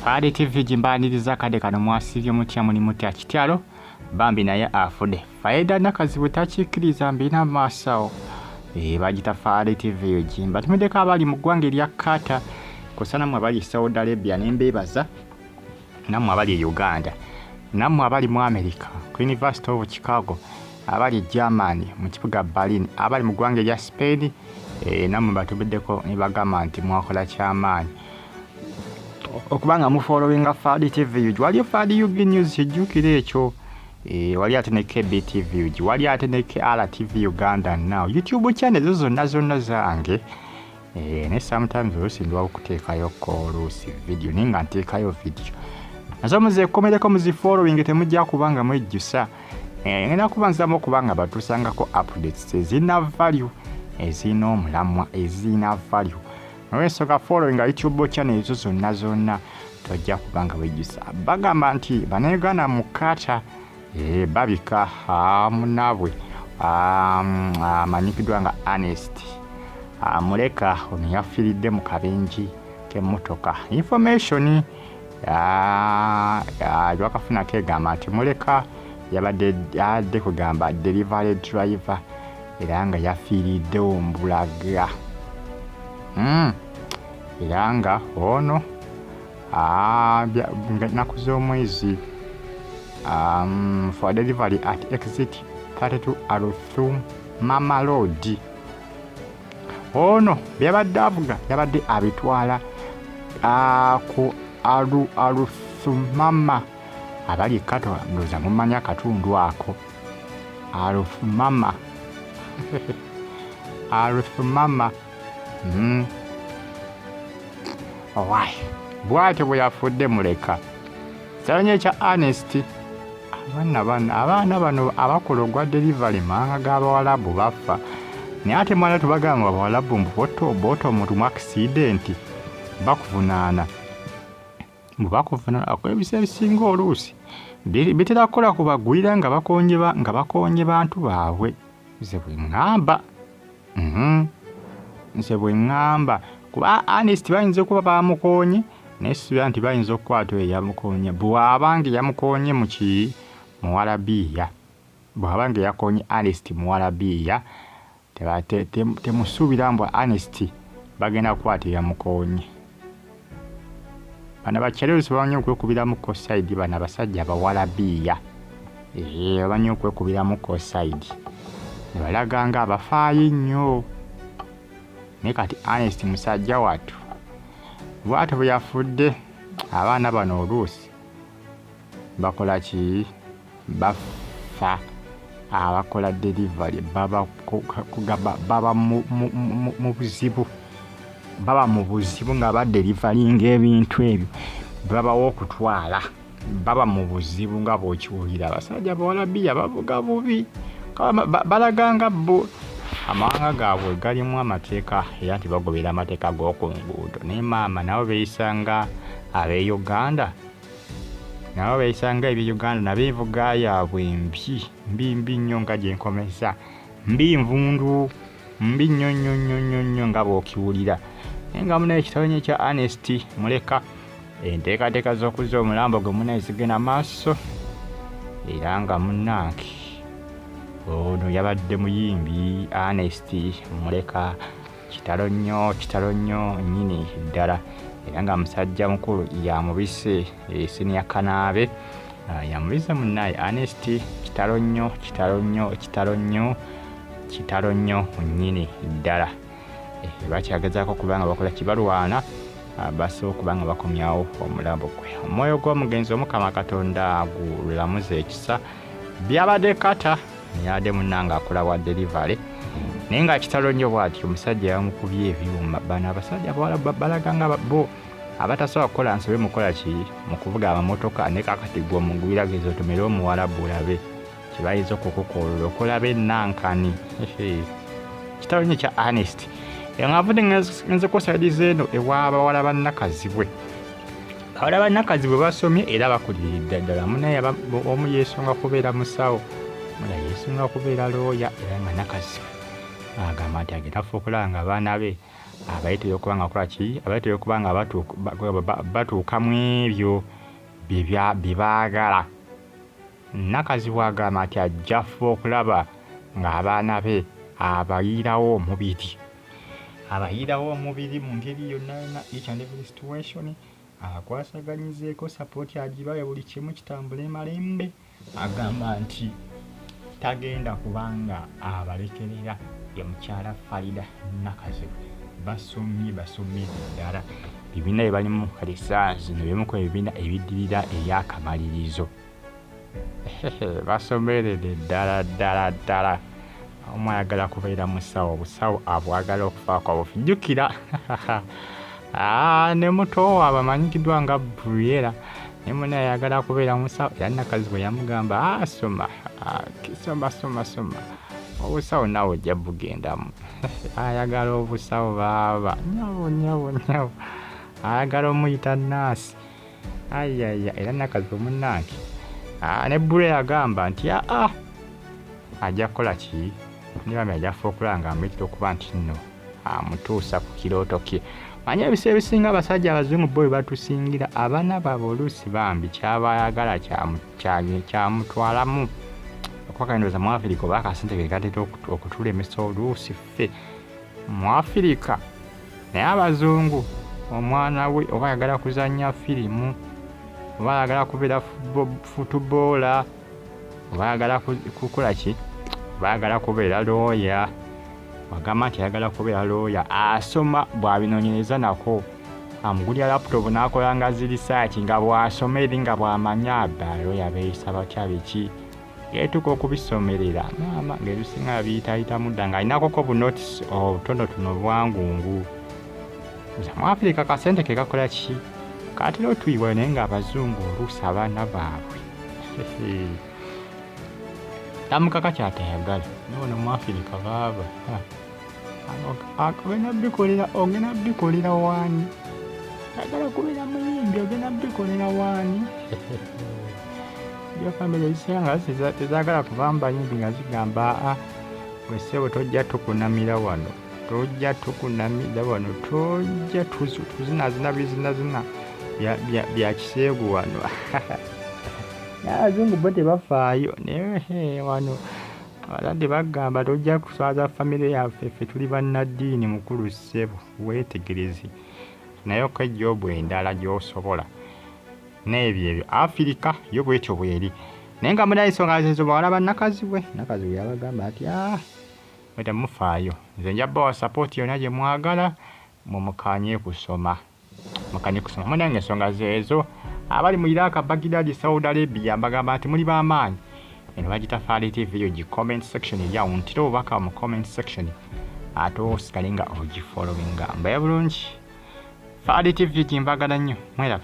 Faridah TV jimbaniriza kade kano mwasibye mutya muli mutya Kitalo bambi naye Afudde Faridah Nakazibwe Takikiliza mbina masawo bagita Faridah TV jimba tumedeka abali mu ggwanga erya Kata kusana mwe abali Saudi Arabia nembebaza namwe abali Uganda namwe abali mu America ku University of Chicago abali Germany mu kibuga Berlin abali mu ggwanga erya Spain namwe batubeddeko ne bagamba nti mwakola kyamaanyi okubanga mu following Faridah TV wali Faridah News ejjukire ekyo wali ate ne KB TV wali ate ne RTV Uganda now YouTube channel zonna zange ne sometimes osindwa okuteekayo oluusi video ninga nteekayo video nazo muze komereko muzi following temujja kubanga mwejjusa ngenda kubanzamu okubanga batusangako updates ezina value ezina omulamwa ezina value Nwesoka following YouTube channel ezo zonna tojja kubanga wejjusa bagamba nti banegana mukata babika munabwe amanyikidwa nga honest muleka omuyafiridde mu kabenji k'emmotoka information lwakafuna kegamba nti muleka yabadde kugamba delivery driver era nga yafiiridde ombulaga era nga ono naku z'omwezi for delivery at exit 32 Aruthum Mama Road ono byabadde avuga yabadde abitwala ku Aruthum Mama abali Kato ndoza mumanya katundu ako Aruthum Mama Aruthum Mama Why? Bwate bwe yafudde muleka. Kyanye kya honest. Abaana bano abakologwa delivery manga g'Abawalabu bafa. Naye ate mwana tubagamba Abawalabu mbuboto omuntu mu accident bakuvunaana. Mubakuvunaana akwebisa ebisinga oluusi. Bitera kukola kubagwira nga bakonye bantu baabwe. Nze bwe ngamba. Nze bwe ngamba. Kuba honest bayinza kuba bamukonye nesubira nti bayinza okukwata eyamukonye bw'abange yamukonye mu Arabiya bw'abange yakonye honest mu Arabiya temusuubira mbwa honest bagenda kukwata eyamukonye bano bakyalerusi babanye okwekubiramu kosaidi bano abasajja Abawarabiya babanye okwekubiramu kosaidi ne balaga nga abafaayo ennyo nekati honest musajja watu bwate bwe yafudde abaana bano oluusi bakola ki bafa abakola delivery baba mu buzibu baba mu buzibu nga badelivaringa ebintu ebyo babawo okutwala baba mu buzibu nga bw'okiwulira abasajja Abawarabiya bavuga bubi balaganga bo amawanga gaabwe galimu amateeka era nti bagobera amateeka g'oku nguudo naye maama nabo beeyisanga ab'Uganda nabo beeyisanga eby'Uganda nabeevuga yaabwe mbi nnyo nga gye nkomeza mbi nvundu mbi nnyo nga bw'okiwulira naye nga munaye ekitabo kya honest muleka enteekateeka z'okuzza omulambo gwe munaye zigenda maaso era nga munnange ono yabadde muyimbi honest muleka kitalo nnyo nnyini ddala era nga musajja mukulu yamubise senior kanaabe yamubise munnaye honest kitalo nnyo nnyini ddala bakyagezaako kubanga bakola kibalwana basobola okubanga bakomyawo omulambo gwe omwoyo gw'omugenzi Omukama Katonda gulamuza ekisa byabadde Kata yade munanga akola wa delivery nenga kitalo nnyo bwati omusajja yamukubye ebyuma bana abasajja balaganga bo abatasobola kukola nsobe mukola ki mu kuvuga amamotoka ne kakati gwo mugwira gezo tumere Omuwarabu olabe kibayizo okukola okolabe nankani kitalo nnyo kya honest Afudde ngenze kusaidiza eno ewa Abawala Nakazibwe Abawala Nakazibwe basomye era bakuliridde ddala munaye omu yeesonga kubeera musawo mula yesunga kubeera looya era nga Nakazibwe agamba nti agenda okulaba nga abaana be abayitira okuba nga kola ki abayitira okuba nga batuuka mu ebyo bye baagala. Nakazibwe agamba nti ajjafu okulaba ng'abaana be abayiirawo omubiri mu ngeri yonna yonna, each and every situation akwasaganyizeeko sapooti agibawe, buli kimu kitambule malembe. Agamba nti tagenda kubanga abalekerera ye mukyala Faridah Nakazibwe. Basomye ddala ebibiina bye balimu kati saa zino bimu ku ebibiina ebiddirira ery'akamalirizo. Basomeredde ddala. Omu ayagala kubeera musawo, obusawo abwagala okufaako obufi. Jjukira ne muto abamanyikiddwa nga Briera ne munne ayagala kubeera musawo, era Nakazibwe yamugamba soma obusawo naawe ojja bugendamu. Ayagala obusawo baaba nyabo ayagala omuyita naasi. Era Nakazibwe munnange ne Briera agamba nti ajja kukola ki nibambi ajjafa okulaba nga amuyitira okuba nti nno amutuusa ku kirooto kye. Manye ebiseera ebisinga abasajja abazungu bo bwe batusingira, abaana baabwe oluusi bambi kyabayagala kyamutwalamu. Okwakandoza mu Afirika oba akasente ke katera okutulemesa oluusi ffe mu Afirika. Naye abazungu omwana we oba ayagala kuzannya firimu, oba ayagala kubeera futuboola, oba ayagala kukola ki, oba ayagala kubeera looya, wagamba nti ayagala kubeera looya, asoma bw'abinoonyereza nako. Amugulira laputopu n'akola nga zirisaaki nga bw'asoma eri nga bw'amanya balooya beeyisa batya biki. Yeetuka okubisomerera maama ng'ebisinga biyitayita mudda ng'alinakoko bunotisi obutonotono bwangungu. Mu Afirika kasente ke kakola ki katera otuyiwa, naye ng'abazungu oluusi abaana baabwe tamukaka kyatayagala. Nono mu Afirika baaba ogenda bikolera waani, ayagala kubeera muyimbi, ogenda bikolera waani. Famire ezisinga nga tezaagala kuvamba nyimbi nga zigamba gwe ssebo tojja tukunamira wano, tojja tuzinazina bizinazina bya kiseegu wano. Abazungu bo tebafaayo, naye wano abazadde bagamba tojja kuswaza famire yaffe, ffe tuli bannaddiini mukulu ssebo, weetegereze naye okejjobu endala gy'osobola. N'ebyo Afirika yo bwetyo bweri. Naye nga munaye ensonga zezo bawala ba Nakazibwe yabagamba ati bwe temufaayo, nze nja bawa sapooti yonna gye mwagala, mumukanye kusoma. Munaye ng'ensonga zezo abali mu Iraq, Baghdad, Saudi Arabia bagamba nti muli b'amaanyi. Eno bagita Faridah TV yo gi comment section eryawo, ntira obubaka mu comment section ate osigale nga ogifollowinga. Mbaye bulungi. Faridah TV gimbagala nnyo, mweraba.